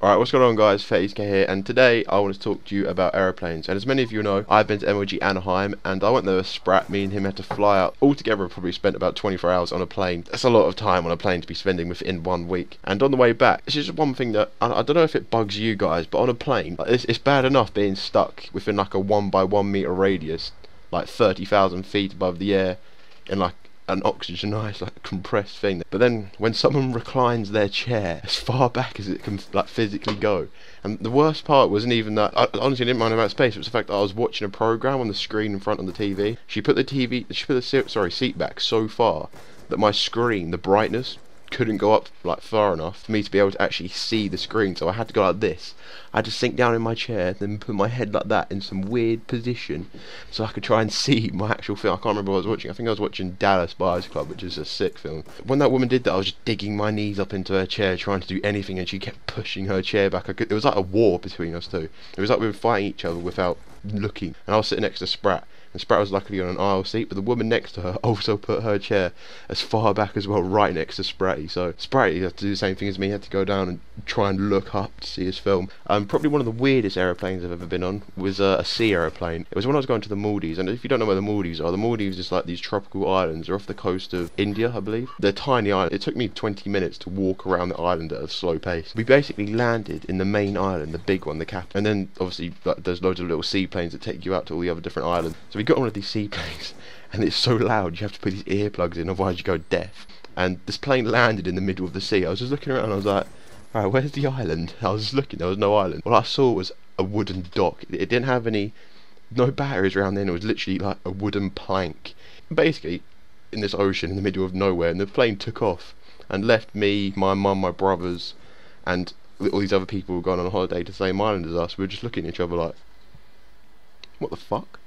Alright, what's going on guys, FaZe Kay here, and today I want to talk to you about aeroplanes. And as many of you know, I've been to MLG Anaheim, and I went there with Sprat. Me and him had to fly out. Altogether, I probably spent about 24 hours on a plane. That's a lot of time on a plane to be spending within 1 week. And on the way back, this is one thing that, I don't know if it bugs you guys, but on a plane, it's bad enough being stuck within like a 1 by 1 meter radius, like 30,000 feet above the air, in like an oxygenized, like compressed thing. But then when someone reclines their chair as far back as it can like physically go, and the worst part wasn't even that I honestly didn't mind about space. It was the fact that I was watching a program on the screen in front of the TV. She put the seat back so far that my screen, the brightness, couldn't go up like far enough for me to be able to actually see the screen. So I had to go like this. I had to sink down in my chair, then put my head like that in some weird position so I could try and see my actual film. I can't remember what I was watching. I think I was watching Dallas Buyers Club, which is a sick film. When that woman did that, I was just digging my knees up into her chair trying to do anything, and she kept pushing her chair back. It was like a war between us two. It was like we were fighting each other without looking. And I was sitting next to Sprat, and Sprat was luckily on an aisle seat, but the woman next to her also put her chair as far back as well, right next to Spratty. So Spratty had to do the same thing as me. He had to go down and try and look up to see his film. Probably one of the weirdest aeroplanes I've ever been on was a sea aeroplane. It was when I was going to the Maldives, and if you don't know where the Maldives are, the Maldives is like these tropical islands. They're off the coast of India, I believe. They're tiny islands. It took me 20 minutes to walk around the island at a slow pace. We basically landed in the main island, the big one, the capital, and then obviously there's loads of little seaplanes that take you out to all the other different islands. So we got on one of these seaplanes, and it's so loud you have to put these earplugs in, otherwise you go deaf. And this plane landed in the middle of the sea. I was just looking around, and I was like, alright, where's the island? I was just looking, there was no island. All I saw was a wooden dock. It didn't have no batteries around then. It was literally like a wooden plank, basically in this ocean in the middle of nowhere. And the plane took off and left me, my mum, my brothers, and all these other people who were going on holiday to the same island as us. We were just looking at each other like, what the fuck?